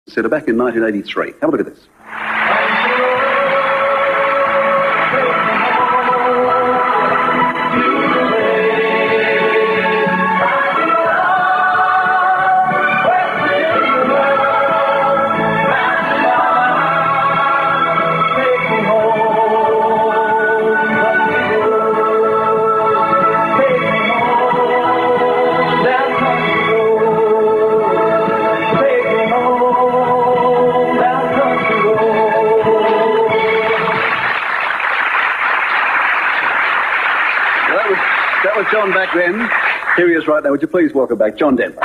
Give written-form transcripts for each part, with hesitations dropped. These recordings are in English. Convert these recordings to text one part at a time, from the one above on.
Centre back in 1983. Have a look at this. That was John back then. Here he is right now. Would you please welcome back John Denver?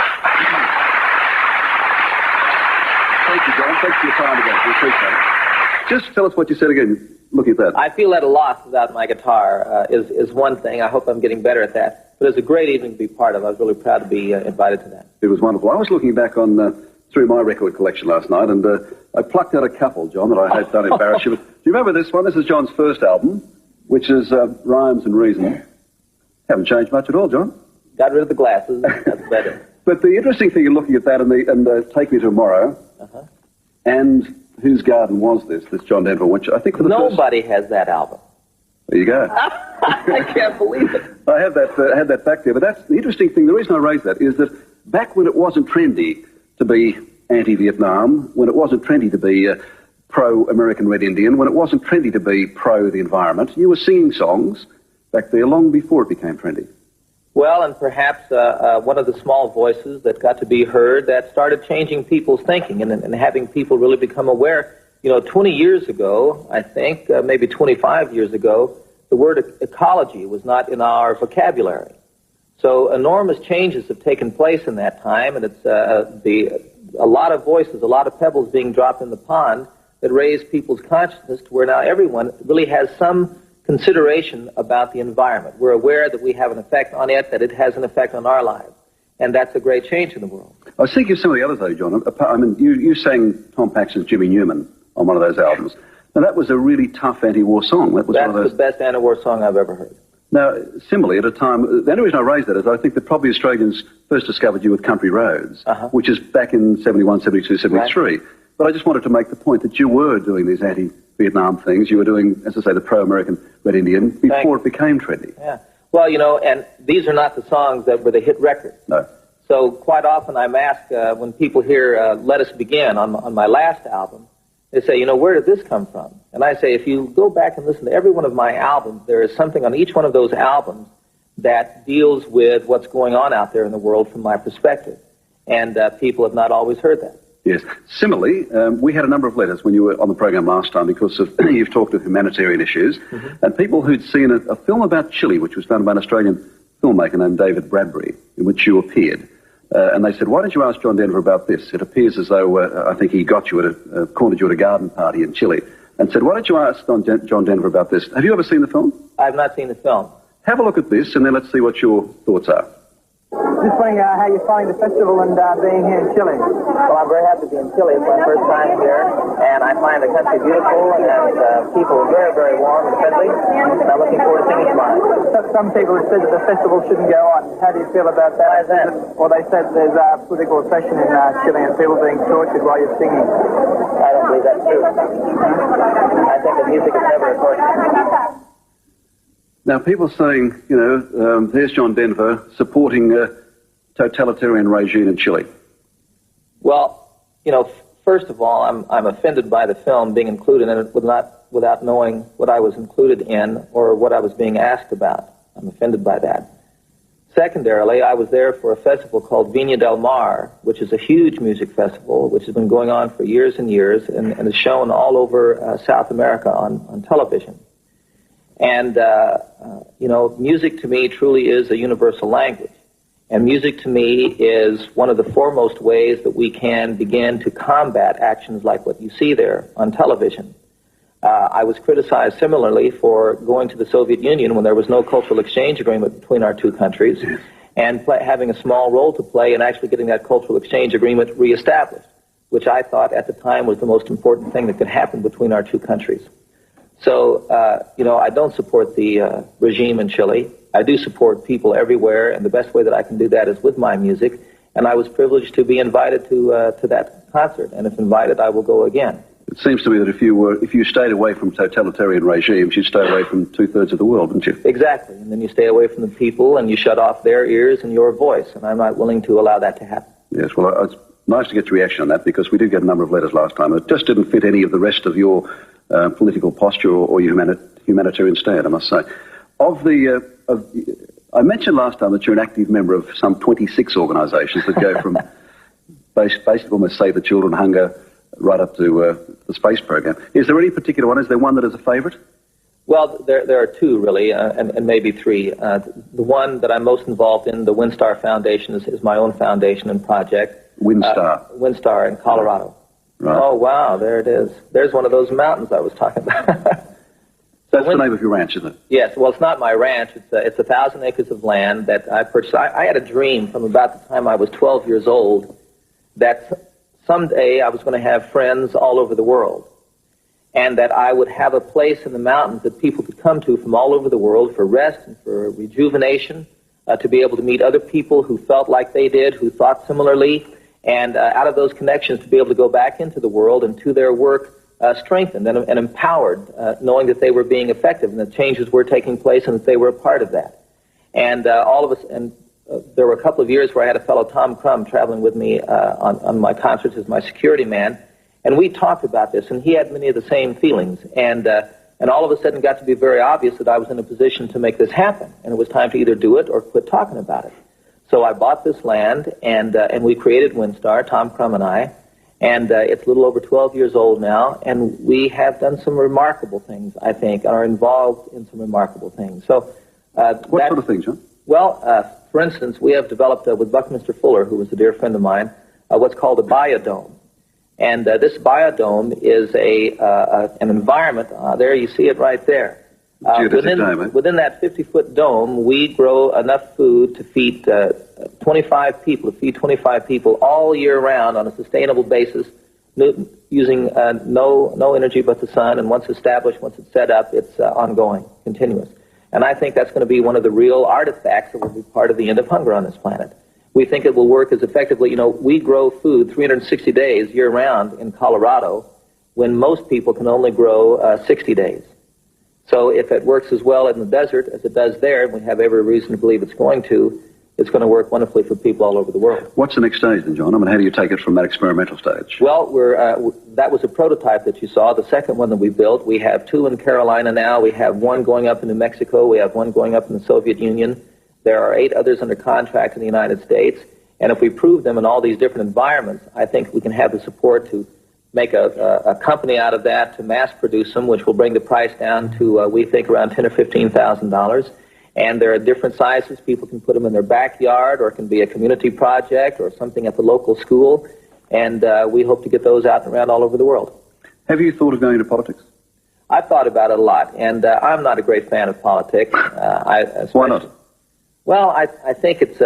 Thank you, John. Thanks for your time again. We appreciate it. Just tell us what you said again, looking at that. I feel at a loss without my guitar is one thing. I hope I'm getting better at that. But it was a great evening to be part of. I was really proud to be invited to that. It was wonderful. I was looking back on through my record collection last night, and I plucked out a couple, John, that I hope don't embarrass you. Do you remember this one? This is John's first album, which is Rhymes and Reason. Haven't changed much at all, John. Got rid of the glasses. That's better. But the interesting thing in looking at that and Take Me Tomorrow, and Whose Garden Was This John Denver, which I think for the Nobody has that album. There you go. I can't believe it. I have that back there. But that's the interesting thing. The reason I raise that is that back when it wasn't trendy to be anti-Vietnam, when it wasn't trendy to be pro-American Red Indian, when it wasn't trendy to be pro the environment, you were singing songs back there long before it became trendy. Well, and perhaps one of the small voices that got to be heard that started changing people's thinking and having people really become aware. You know, 20 years ago, I think, maybe 25 years ago, the word ecology was not in our vocabulary. So enormous changes have taken place in that time, and it's a lot of voices, a lot of pebbles being dropped in the pond that raise people's consciousness to where now everyone really has some consideration about the environment. We're aware that we have an effect on it, that it has an effect on our lives. And that's a great change in the world. I was thinking of some of the others, though, John. I mean, you sang Tom Paxton's Jimmy Newman on one of those albums. Now, that was a really tough anti-war song. That's one of those... the best anti-war song I've ever heard. Now, similarly, at a time... The only reason I raise that is I think that probably Australians first discovered you with Country Roads, which is back in 71, 72, 73. Right. But I just wanted to make the point that you were doing these anti-Vietnam things. You were doing, as I say, the pro-American Red Indian before it became trendy. Yeah. Well, you know, and these are not the songs that were the hit record. No. So quite often I'm asked when people hear Let Us Begin on my last album, they say, you know, where did this come from? And I say, if you go back and listen to every one of my albums, there is something on each one of those albums that deals with what's going on out there in the world from my perspective. And people have not always heard that. Yes. Similarly, we had a number of letters when you were on the program last time because of you've talked of humanitarian issues, and people who'd seen a film about Chile, which was done by an Australian filmmaker named David Bradbury, in which you appeared. And they said, why don't you ask John Denver about this? It appears as though I think he got you at cornered you at a garden party in Chile, and said, why don't you ask John Denver about this? Have you ever seen the film? I've not seen the film. Have a look at this, and then let's see what your thoughts are. Just wondering how you find the festival and being here in Chile. Well, I'm very happy to be in Chile. It's my first time here, and I find the country beautiful and people very, very warm and friendly. And I'm looking forward to seeing you tomorrow. Some people have said that the festival shouldn't go on. How do you feel about that? Why is that? Well, they said there's political oppression in Chile and people being tortured while you're singing. I don't believe that's true. I think that music is never a torture. Now, people saying, you know, there's John Denver supporting a totalitarian regime in Chile. Well, you know, first of all, I'm offended by the film being included in it without knowing what I was included in or what I was being asked about. I'm offended by that. Secondarily, I was there for a festival called Viña del Mar, which is a huge music festival, which has been going on for years and years and is shown all over South America on television. And, you know, music to me truly is a universal language. And music to me is one of the foremost ways that we can begin to combat actions like what you see there on television. I was criticized similarly for going to the Soviet Union when there was no cultural exchange agreement between our two countries and having a small role to play in actually getting that cultural exchange agreement reestablished, which I thought at the time was the most important thing that could happen between our two countries. So, you know, I don't support the regime in Chile. I do support people everywhere, and the best way that I can do that is with my music. and I was privileged to be invited to that concert. And if invited, I will go again. It seems to me that if you stayed away from totalitarian regimes, you'd stay away from 2/3 of the world, wouldn't you? Exactly. And then you stay away from the people and you shut off their ears and your voice. And I'm not willing to allow that to happen. Yes, well, it's nice to get your reaction on that, because we did get a number of letters last time. It just didn't fit any of the rest of your political posture or your humanitarian stand, I must say. I mentioned last time that you're an active member of some 26 organisations that go from basically almost Save the Children, Hunger, right up to the space program. Is there any particular one? Is there one that is a favourite? Well, there are two, really, and maybe three. The one that I'm most involved in, the Windstar Foundation, is my own foundation and project. Windstar. Windstar in Colorado. Right. Oh, wow, there it is. There's one of those mountains I was talking about. That's the name of your ranch, isn't it? Yes, well, it's not my ranch. It's 1,000 acres of land that I purchased. I had a dream from about the time I was 12 years old that someday I was going to have friends all over the world, and that I would have a place in the mountains that people could come to from all over the world for rest and for rejuvenation, to be able to meet other people who felt like they did, who thought similarly, and out of those connections to be able to go back into the world and to their work strengthened and empowered, knowing that they were being effective and that changes were taking place and that they were a part of that. And all of us, and there were a couple of years where I had a fellow, Tom Crum, traveling with me on my concerts as my security man, and we talked about this, and he had many of the same feelings, and all of a sudden it got to be very obvious that I was in a position to make this happen, and it was time to either do it or quit talking about it. So I bought this land, and we created Windstar, Tom Crum and I, and it's a little over 12 years old now, and we have done some remarkable things, I think, and are involved in some remarkable things. So, what sort of things, John? Well, for instance, we have developed with Buckminster Fuller, who was a dear friend of mine, what's called a biodome. And this biodome is an environment, there you see it right there. Within that 50-foot dome, we grow enough food to feed 25 people all year round on a sustainable basis, using no energy but the sun, and once established, once it's set up, it's ongoing, continuous. And I think that's going to be one of the real artifacts that will be part of the end of hunger on this planet. We think it will work as effectively. We grow food 360 days year-round in Colorado when most people can only grow 60 days. So if it works as well in the desert as it does there, and we have every reason to believe it's going to work wonderfully for people all over the world. What's the next stage then, John? I mean, how do you take it from that experimental stage? Well, that was a prototype that you saw. The second one that we built, we have 2 in Carolina now. We have 1 going up in New Mexico. We have 1 going up in the Soviet Union. There are 8 others under contract in the United States. And if we prove them in all these different environments, I think we can have the support to make a company out of that, to mass produce them, which will bring the price down to, we think, around $10,000 or $15,000. And there are different sizes. People can put them in their backyard, or it can be a community project or something at the local school. And we hope to get those out and around all over the world. Have you thought of going into politics? I've thought about it a lot, and I'm not a great fan of politics. Why not? Well, I think it's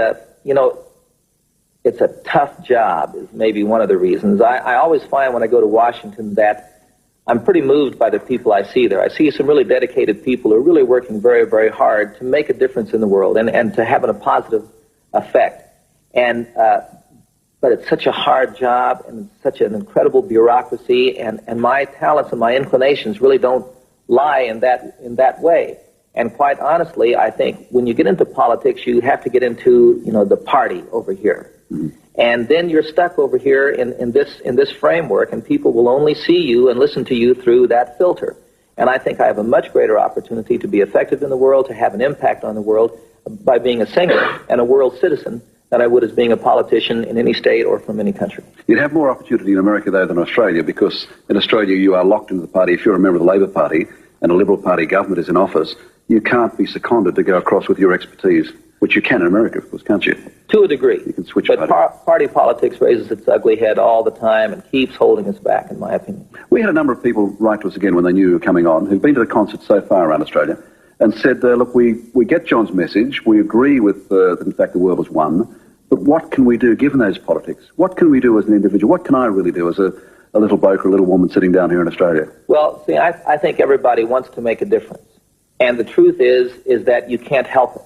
it's a tough job is maybe one of the reasons. I always find when I go to Washington that I'm pretty moved by the people I see there. I see some really dedicated people who are really working very, very hard to make a difference in the world and to have a positive effect. But it's such a hard job, and it's such an incredible bureaucracy, and my talents and my inclinations really don't lie in that way. And quite honestly, I think when you get into politics, you have to get into the party over here. Mm-hmm. And then you're stuck over here in this framework, and people will only see you and listen to you through that filter. And I think I have a much greater opportunity to be effective in the world, to have an impact on the world by being a singer and a world citizen than I would as being a politician in any state or from any country. You'd have more opportunity in America, though, than Australia, because in Australia you are locked into the party. If you're a member of the Labor Party and a Liberal Party government is in office, you can't be seconded to go across with your expertise, which you can in America, of course, can't you? To a degree. You can switch but party politics raises its ugly head all the time and keeps holding us back, in my opinion. We had a number of people write to us again when they knew you were coming on, who've been to the concert so far around Australia, and said, look, we get John's message, we agree with that in fact the world is one, but what can we do given those politics? What can we do as an individual? What can I really do as a little bloke or a little woman sitting down here in Australia? Well, see, I think everybody wants to make a difference. And the truth is that you can't help it.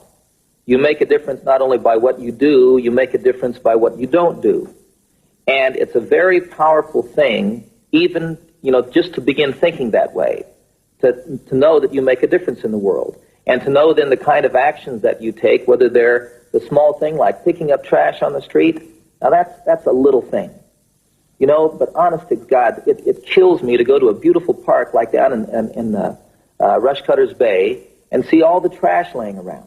You make a difference not only by what you do, you make a difference by what you don't do. And it's a very powerful thing, even, just to begin thinking that way, to know that you make a difference in the world, and to know then the kind of actions that you take, whether they're the small thing like picking up trash on the street. Now that's a little thing, but honest to God, it kills me to go to a beautiful park like down in Rushcutter's Bay and see all the trash laying around.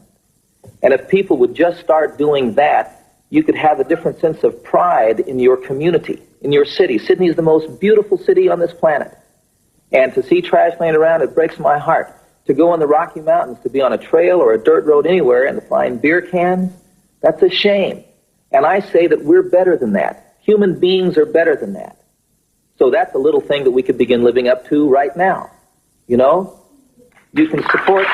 And if people would just start doing that, you could have a different sense of pride in your community, in your city. Sydney is the most beautiful city on this planet. And to see trash laying around, it breaks my heart. To go in the Rocky Mountains, to be on a trail or a dirt road anywhere and to find beer cans, that's a shame. And I say that we're better than that. Human beings are better than that. So that's a little thing that we could begin living up to right now. You can support...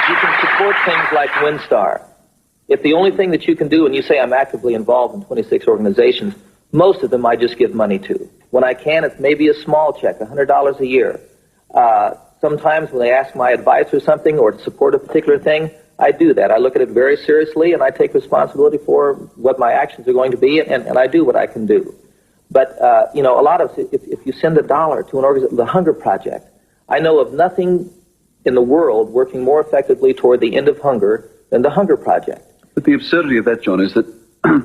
You can support things like Windstar. If the only thing that you can do, and you say I'm actively involved in 26 organizations, most of them I just give money to. When I can, it's maybe a small check, $100 a year. Sometimes when they ask my advice or something, or to support a particular thing, I do that. I look at it very seriously, and I take responsibility for what my actions are going to be, and I do what I can do. But, a lot of, if you send $1 to an organization, the Hunger Project, I know of nothing in the world working more effectively toward the end of hunger than the Hunger Project. But the absurdity of that, John, is that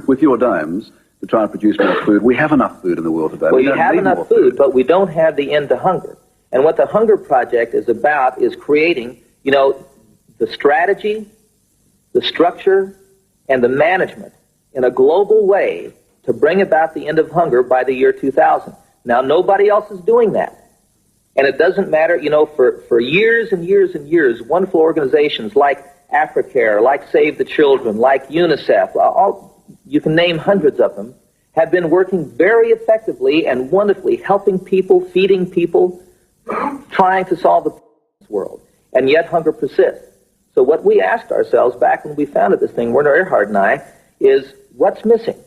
with your domes to try and produce more food, we have enough food in the world today. Well, you have enough food, but we don't have the end to hunger. And what the Hunger Project is about is creating, the strategy, the structure, and the management in a global way to bring about the end of hunger by the year 2000. Now, nobody else is doing that. And it doesn't matter, for years and years and years, wonderful organizations like AfriCare, like Save the Children, like UNICEF, you can name hundreds of them, have been working very effectively and wonderfully, helping people, feeding people, trying to solve the problems of this world. And yet hunger persists. So what we asked ourselves back when we founded this thing, Werner Erhard and I, is what's missing?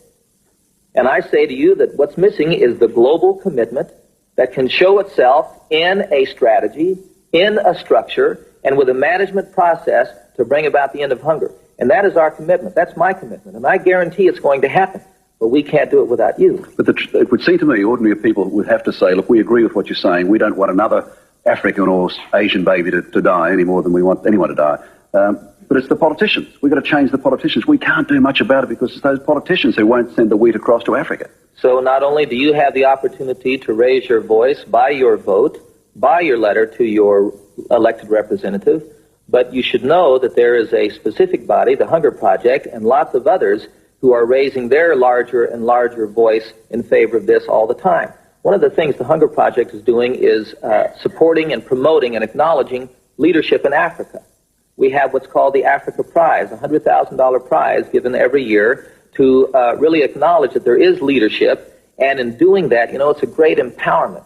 And I say to you that what's missing is the global commitment that can show itself in a strategy, in a structure, and with a management process to bring about the end of hunger. And that is our commitment. That's my commitment. And I guarantee it's going to happen. But we can't do it without you. But it would seem to me ordinary people would have to say, look, we agree with what you're saying. We don't want another African or Asian baby to die any more than we want anyone to die. But it's the politicians. We've got to change the politicians. We can't do much about it because it's those politicians who won't send the wheat across to Africa. So not only do you have the opportunity to raise your voice by your vote, by your letter to your elected representative, but you should know that there is a specific body, the Hunger Project, and lots of others who are raising their larger and larger voice in favor of this all the time. One of the things the Hunger Project is doing is supporting and promoting and acknowledging leadership in Africa. We have what's called the Africa Prize, a $100,000 prize given every year to really acknowledge that there is leadership. And in doing that, it's a great empowerment.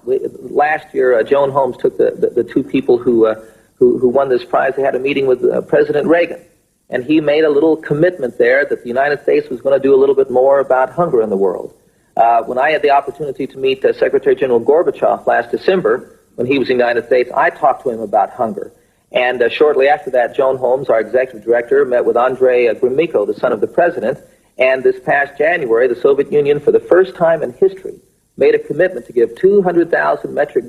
Last year, Joan Holmes took the two people who won this prize. They had a meeting with President Reagan. And he made a little commitment there that the United States was going to do a little bit more about hunger in the world. When I had the opportunity to meet Secretary General Gorbachev last December, when he was in the United States, I talked to him about hunger. And shortly after that, Joan Holmes, our executive director, met with Andrei Gromyko, the son of the president. And this past January, the Soviet Union, for the first time in history, made a commitment to give 200,000 metric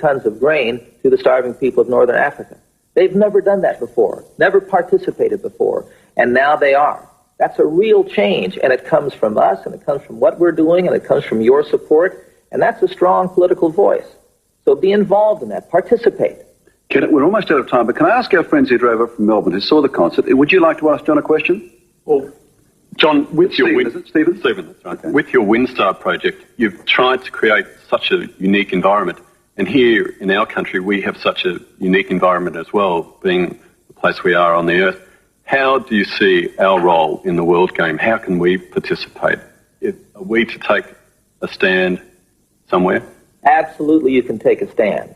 tons of grain to the starving people of northern Africa. They've never done that before, never participated before, and now they are. That's a real change, and it comes from us, and it comes from what we're doing, and it comes from your support, and that's a strong political voice. So be involved in that, participate. We're almost out of time, but can I ask our friends who drove up from Melbourne who saw the concert, would you like to ask John a question? Well, John, with your Stephen, that's right. Okay. With your Windstar project, you've tried to create such a unique environment. And here in our country, we have such a unique environment as well, being the place we are on the earth. How do you see our role in the world game? How can we participate? Are we to take a stand somewhere? Absolutely, you can take a stand.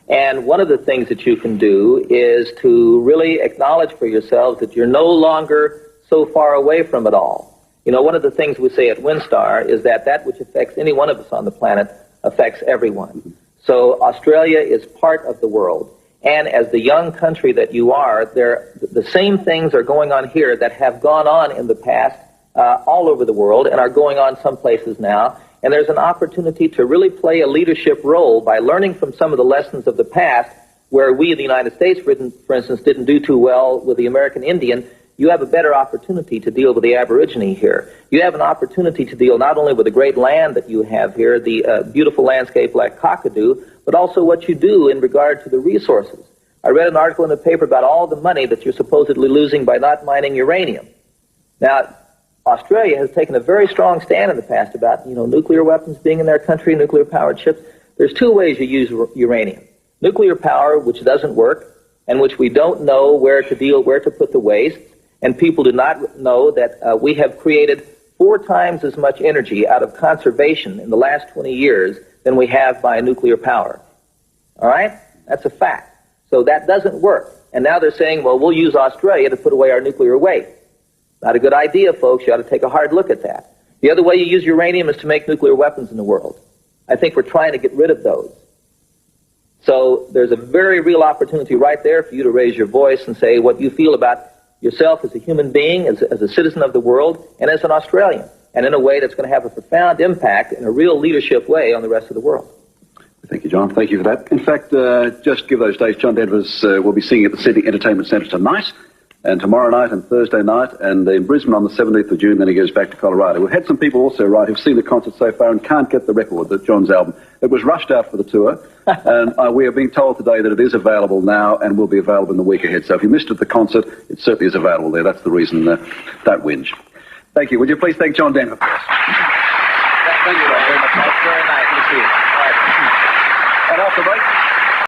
And one of the things that you can do is to really acknowledge for yourselves that you're no longer so far away from it all. One of the things we say at Windstar is that which affects any one of us on the planet affects everyone. So Australia is part of the world. And as the young country that you are, the same things are going on here that have gone on in the past all over the world and are going on some places now. And there's an opportunity to really play a leadership role by learning from some of the lessons of the past, where we in the United States, for instance, didn't do too well with the American Indian. You have a better opportunity to deal with the Aborigine here. You have an opportunity to deal not only with the great land that you have here, the beautiful landscape like Kakadu, but also what you do in regard to the resources. I read an article in the paper about all the money that you're supposedly losing by not mining uranium. Now, Australia has taken a very strong stand in the past about, nuclear weapons being in their country, nuclear-powered ships. There's two ways you use uranium. Nuclear power, which doesn't work, and which we don't know where to put the waste, and people do not know that we have created 4 times as much energy out of conservation in the last 20 years than we have by nuclear power. All right? That's a fact. So that doesn't work. And now they're saying, well, we'll use Australia to put away our nuclear waste. Not a good idea, folks. You ought to take a hard look at that. The other way you use uranium is to make nuclear weapons in the world. I think we're trying to get rid of those. So there's a very real opportunity right there for you to raise your voice and say what you feel about yourself as a human being, as a citizen of the world, and as an Australian, and in a way that's going to have a profound impact in a real leadership way on the rest of the world. Thank you, John. Thank you for that. In fact, just give those dates. John Denvers will be singing at the Sydney Entertainment Centre tonight, and tomorrow night and Thursday night, and in Brisbane on the 17th of June, then he goes back to Colorado. We've had some people also write who've seen the concert so far and can't get the record, that John's album. It was rushed out for the tour, and we are being told today that it is available now and will be available in the week ahead. So if you missed it at the concert, it certainly is available there. That's the reason that whinge. Thank you. Would you please thank John Denver for us? Thank you.